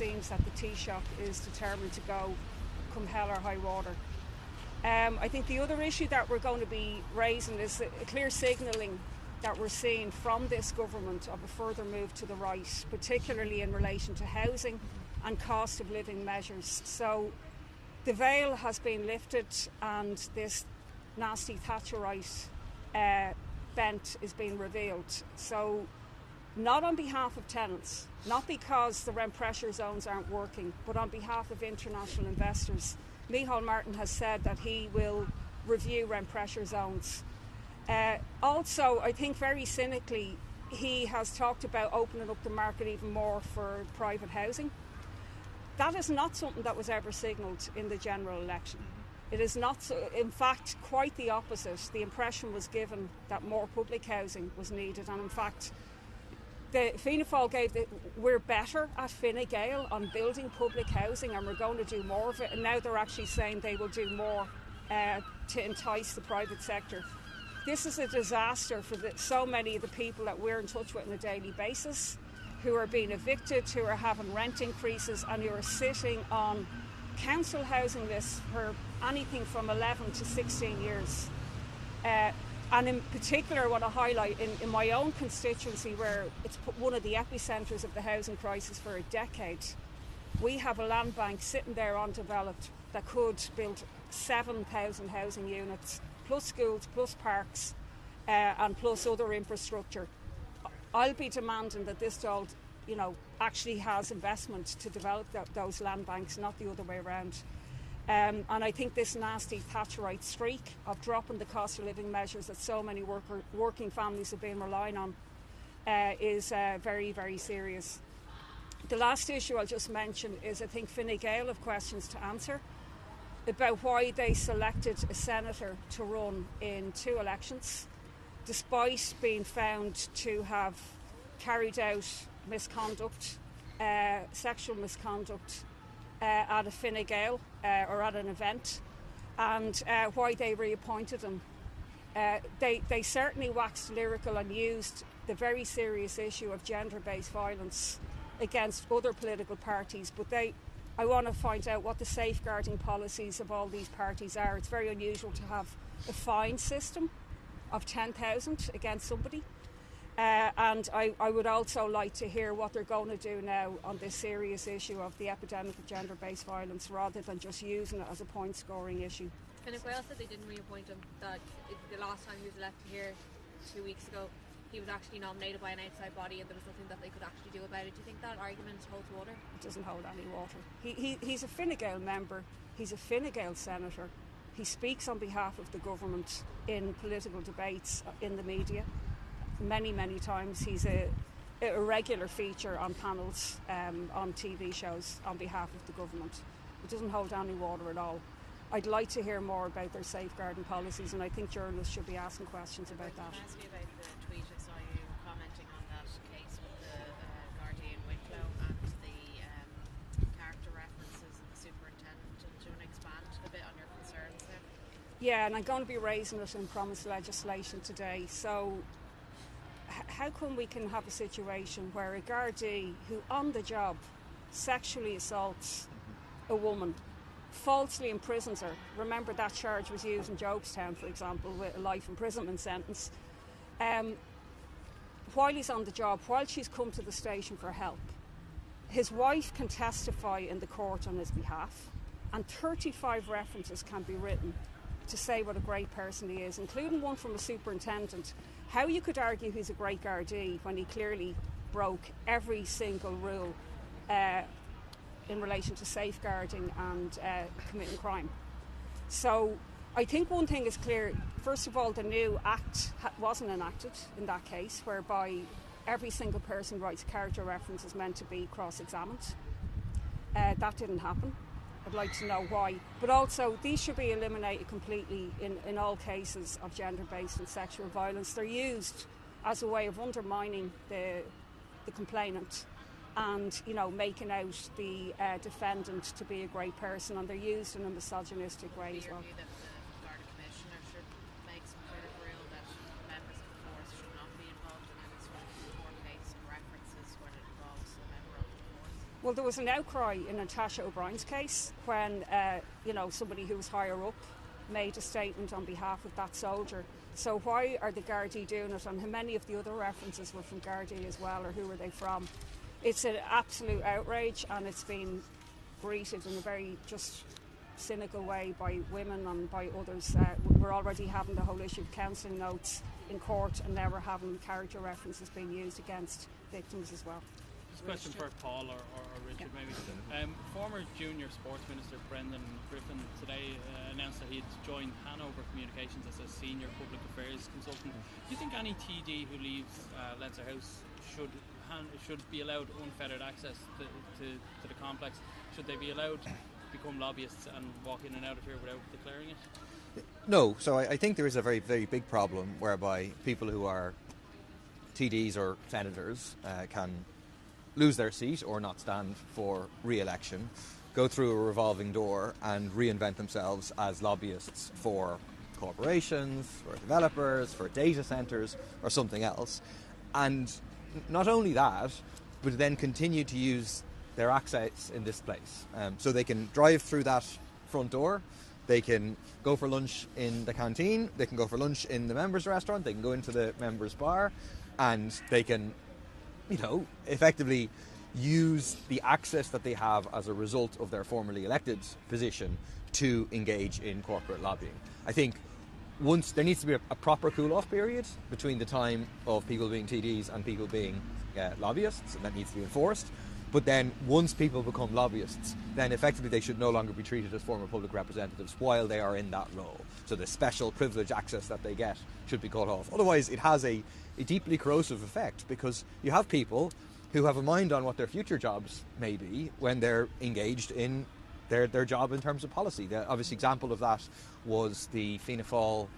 seems that the Taoiseach is determined to go come hell or high water. I think the other issue that we're going to be raising is a clear signalling that we're seeing from this government of a further move to the right, particularly in relation to housing and cost of living measures. So the veil has been lifted and this nasty Thatcherite bent is being revealed. So not on behalf of tenants, not because the rent pressure zones aren't working, but on behalf of international investors. Micheál Martin has said that he will review rent pressure zones. Also, I think very cynically, he has talked about opening up the market even more for private housing. That is not something that was ever signalled in the general election. It is not, in fact, quite the opposite. The impression was given that more public housing was needed, and in fact, the Fianna Fáil gave we're better at Fine Gael on building public housing and we're going to do more of it, and now they're actually saying they will do more to entice the private sector. This is a disaster for so many of the people that we're in touch with on a daily basis, who are being evicted, who are having rent increases and who are sitting on council housing lists for anything from 11 to 16 years. And in particular, I want to highlight in my own constituency, where it's one of the epicentres of the housing crisis for a decade, we have a land bank sitting there undeveloped that could build 7,000 housing units, plus schools, plus parks, and plus other infrastructure. I'll be demanding that this actually has investment to develop those land banks, not the other way around. And I think this nasty Thatcherite streak of dropping the cost of living measures that so many working families have been relying on is very, very serious. The last issue I'll just mention is I think Fine Gael have questions to answer about why they selected a senator to run in 2 elections, despite being found to have carried out misconduct, sexual misconduct, at a Fine Gael or at an event, and why they reappointed him. They certainly waxed lyrical and used the very serious issue of gender-based violence against other political parties, but I want to find out what the safeguarding policies of all these parties are. It's very unusual to have a fine system of 10,000 against somebody. And I would also like to hear what they're going to do now on this serious issue of the epidemic of gender-based violence, rather than just using it as a point-scoring issue. And if Gael said they didn't reappoint him, that the last time he was elected here 2 weeks ago, he was actually nominated by an outside body and there was nothing that they could actually do about it. Do you think that argument holds water? It doesn't hold any water. He's a Fine Gael member, he's a Fine Gael senator, he speaks on behalf of the government in political debates in the media. Many, many times he's a regular feature on panels, on TV shows on behalf of the government. It doesn't hold any water at all. I'd like to hear more about their safeguarding policies, and I think journalists should be asking questions about that. Can I ask you about the tweet I saw you commenting on that case with the Guardian Wicklow and the character references and the superintendent? Do you want to expand a bit on your concerns there? Yeah, and I'm going to be raising it in promised legislation today. So how come we can have a situation where a Gardaí who on the job sexually assaults a woman, falsely imprisons her? Remember that charge was used in Jobestown, for example, with a life imprisonment sentence. While he's on the job, while she's come to the station for help, his wife can testify in the court on his behalf, and 35 references can be written to say what a great person he is, including one from a superintendent. How you could argue he's a great Gardaí when he clearly broke every single rule in relation to safeguarding and committing crime. So I think one thing is clear. First of all, the new act wasn't enacted in that case, whereby every single person who writes character reference is meant to be cross-examined. That didn't happen. I'd like to know why. But also, these should be eliminated completely in all cases of gender-based and sexual violence. They're used as a way of undermining the complainant and, making out the defendant to be a great person, and they're used in a misogynistic way as well. That the Garda Commissioner should make some sort of rule that members of the force should not be involved in any sort of court case and references when it involves a member of the force? Well, Well, there was an outcry in Natasha O'Brien's case when, somebody who was higher up made a statement on behalf of that soldier. So why are the Gardaí doing it? And how many of the other references were from Gardaí as well, or who were they from? It's an absolute outrage, and it's been greeted in a very just cynical way by women and by others. We're already having the whole issue of counselling notes in court, and now we're having character references being used against victims as well. This question for Paul or Richard, maybe. Former Junior Sports Minister Brendan Griffin today announced that he had joined Hanover Communications as a senior public affairs consultant. Do you think any TD who leaves Leinster House should be allowed unfettered access to the complex? Should they be allowed to become lobbyists and walk in and out of here without declaring it? No. So I think there is a very, very big problem whereby people who are TDs or senators can lose their seat or not stand for re-election, go through a revolving door and reinvent themselves as lobbyists for corporations, for developers, for data centres or something else. And not only that, but then continue to use their access in this place. So they can drive through that front door, they can go for lunch in the canteen, they can go for lunch in the members' restaurant, they can go into the members' bar, and they can effectively use the access that they have as a result of their formerly elected position to engage in corporate lobbying. I think once there needs to be a proper cool-off period between the time of people being TDs and people being lobbyists, and that needs to be enforced. But then once people become lobbyists, then effectively they should no longer be treated as former public representatives while they are in that role. So the special privilege access that they get should be cut off. Otherwise it has a deeply corrosive effect, because you have people who have a mind on what their future jobs may be when they're engaged in their job in terms of policy. The obvious example of that was the Fianna Fáil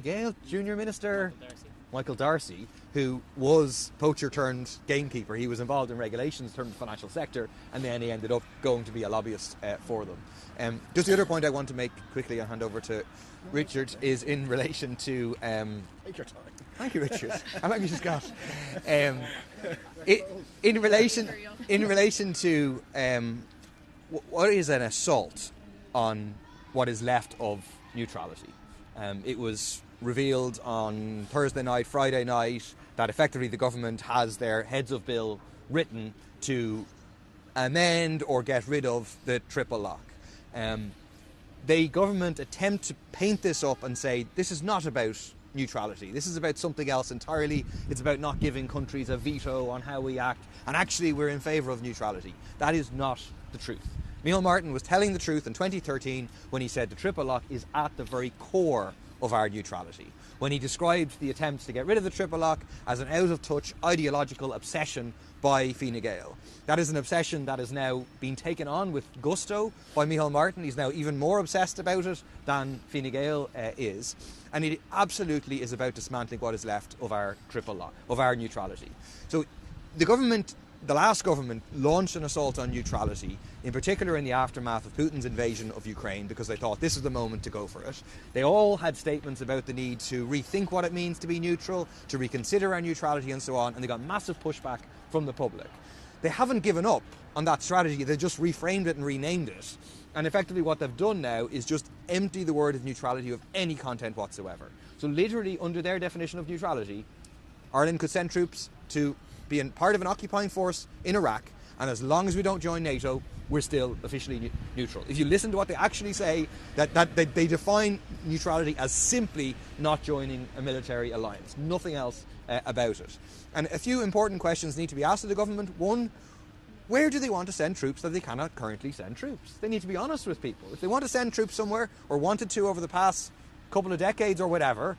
Gael Junior Minister Michael Darcy, who was poacher turned gamekeeper. He was involved in regulations in terms of the financial sector, and then he ended up going to be a lobbyist for them. Just the other point I want to make quickly and hand over to Richard is in relation to... Take your time. Thank you, Richard. How long you just got? In relation to what is an assault on what is left of neutrality. It was revealed on Thursday night, Friday night, that effectively the government has their heads of bill written to amend or get rid of the triple lock. The government attempt to paint this up and say this is not about neutrality, this is about something else entirely. It's about not giving countries a veto on how we act, and actually we're in favour of neutrality. That is not the truth. Micheál Martin was telling the truth in 2013 when he said the triple lock is at the very core of our neutrality, when he described the attempts to get rid of the triple lock as an out-of-touch ideological obsession by Fine Gael. That is an obsession that has now been taken on with gusto by Micheál Martin. He's now even more obsessed about it than Fine Gael is. And it absolutely is about dismantling what is left of our triple lock, of our neutrality. So the last government launched an assault on neutrality, in particular in the aftermath of Putin's invasion of Ukraine, because they thought this was the moment to go for it. They all had statements about the need to rethink what it means to be neutral, to reconsider our neutrality and so on, and they got massive pushback from the public. They haven't given up on that strategy, they just reframed it and renamed it. And effectively what they've done now is just empty the word of neutrality of any content whatsoever. So literally under their definition of neutrality, Ireland could send troops to be part of an occupying force in Iraq, and as long as we don't join NATO, we're still officially neutral. If you listen to what they actually say, that they define neutrality as simply not joining a military alliance, nothing else about it. And a few important questions need to be asked of the government. One, where do they want to send troops that they cannot currently send troops? They need to be honest with people. If they want to send troops somewhere, or wanted to over the past couple of decades or whatever,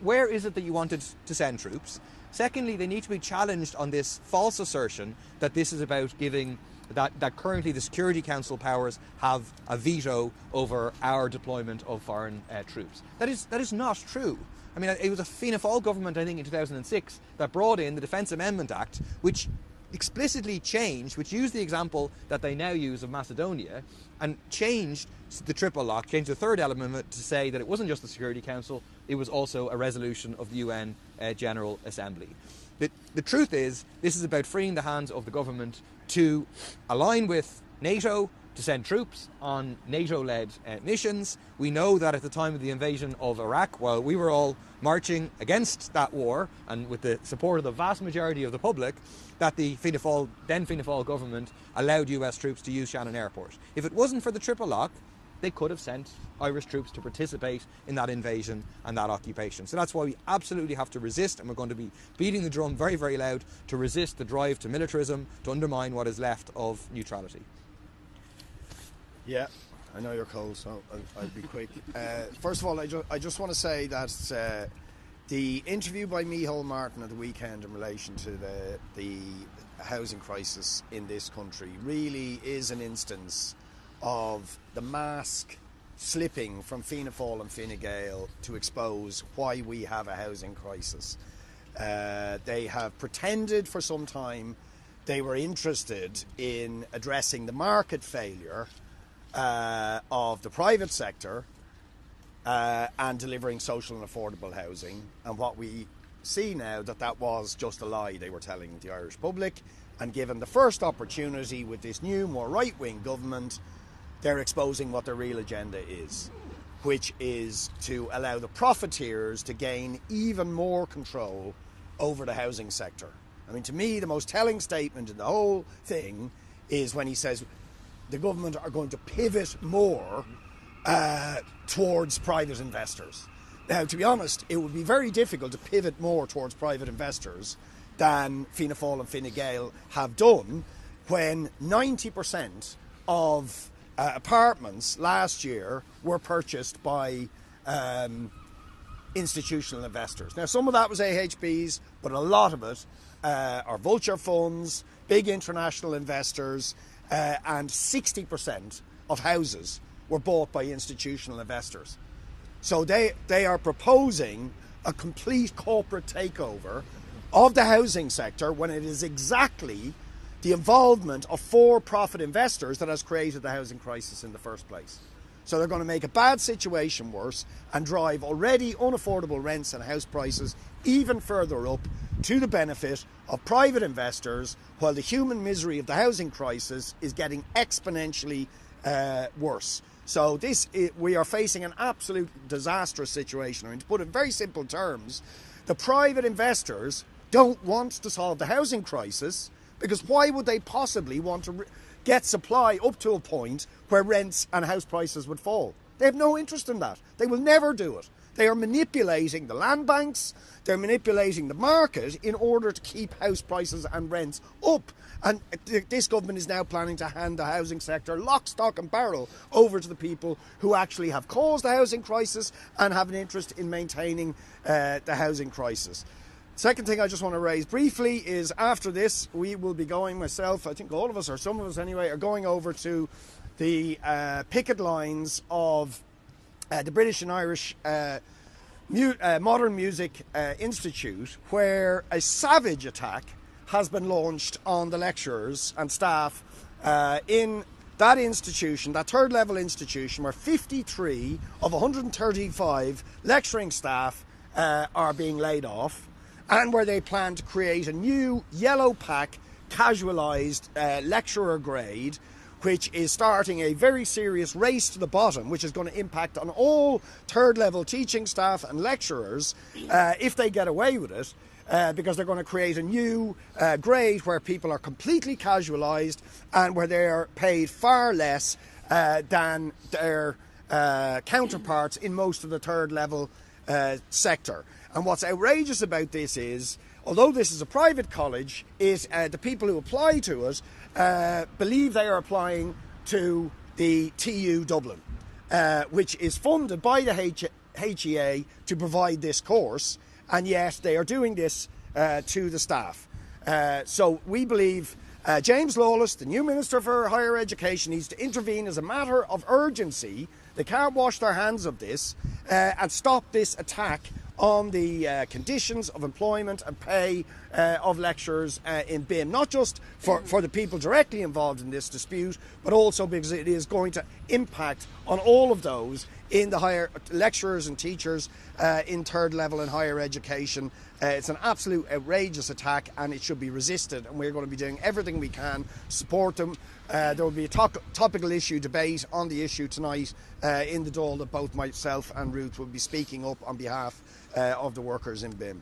where is it that you wanted to send troops? Secondly, they need to be challenged on this false assertion that this is about giving that currently the Security Council powers have a veto over our deployment of foreign troops. That is not true. I mean, it was a Fianna Fáil government, I think, in 2006 that brought in the Defence Amendment Act, which explicitly changed, which used the example that they now use of Macedonia, and changed the triple lock, changed the third element of it to say that it wasn't just the Security Council, it was also a resolution of the UN General Assembly. The truth is, this is about freeing the hands of the government to align with NATO, to send troops on NATO-led missions. We know that at the time of the invasion of Iraq, while we were all marching against that war, and with the support of the vast majority of the public, that the then Fianna Fáil government allowed US troops to use Shannon Airport. If it wasn't for the triple lock, they could have sent Irish troops to participate in that invasion and that occupation. So that's why we absolutely have to resist, and we're going to be beating the drum very, very loud to resist the drive to militarism, to undermine what is left of neutrality. Yeah, I know you're cold, so I'll be quick. First of all, I just want to say that the interview by Micheál Martin at the weekend in relation to the housing crisis in this country really is an instance of the mask slipping from Fianna Fáil and Fine Gael to expose why we have a housing crisis. They have pretended for some time they were interested in addressing the market failure of the private sector and delivering social and affordable housing. And what we see now, that was just a lie they were telling the Irish public. And given the first opportunity with this new, more right-wing government, they're exposing what their real agenda is, which is to allow the profiteers to gain even more control over the housing sector. I mean, to me, the most telling statement in the whole thing is when he says the government are going to pivot more towards private investors. Now, to be honest, it would be very difficult to pivot more towards private investors than Fianna Fáil and Fine Gael have done, when 90% of apartments last year were purchased by institutional investors. Now, some of that was AHBs, but a lot of it are vulture funds, big international investors, and 60% of houses were bought by institutional investors. So they are proposing a complete corporate takeover of the housing sector, when it is exactly the involvement of for-profit investors that has created the housing crisis in the first place. So they're going to make a bad situation worse and drive already unaffordable rents and house prices even further up, to the benefit of private investors, while the human misery of the housing crisis is getting exponentially worse. So we are facing an absolute disastrous situation. I mean, to put it in very simple terms, the private investors don't want to solve the housing crisis, because why would they possibly want to get supply up to a point where rents and house prices would fall? They have no interest in that. They will never do it. They are manipulating the land banks, they're manipulating the market in order to keep house prices and rents up. And this government is now planning to hand the housing sector lock, stock and barrel over to the people who actually have caused the housing crisis and have an interest in maintaining the housing crisis. Second thing I just want to raise briefly is, after this, we will be going, myself, I think all of us, or some of us anyway, are going over to the picket lines of the British and Irish Modern Music Institute, where a savage attack has been launched on the lecturers and staff in that institution, that third level institution, where 53 of 135 lecturing staff are being laid off, and where they plan to create a new yellow pack casualised lecturer grade, which is starting a very serious race to the bottom, which is going to impact on all third level teaching staff and lecturers if they get away with it, because they're going to create a new grade where people are completely casualised and where they are paid far less than their counterparts in most of the third level sector. And what's outrageous about this is, although this is a private college, the people who apply to it believe they are applying to the TU Dublin, which is funded by the HEA to provide this course, and yet they are doing this to the staff. So we believe James Lawless, the new Minister for Higher Education, needs to intervene as a matter of urgency. They can't wash their hands of this and stop this attack on the conditions of employment and pay of lecturers in BIMM, not just for the people directly involved in this dispute, but also because it is going to impact on all of those in the higher lecturers and teachers in third level and higher education. It's an absolute outrageous attack, and it should be resisted, and we're going to be doing everything we can to support them. There will be a topical issue debate on the issue tonight in the Dáil that both myself and Ruth will be speaking up on behalf of the workers in BIMM.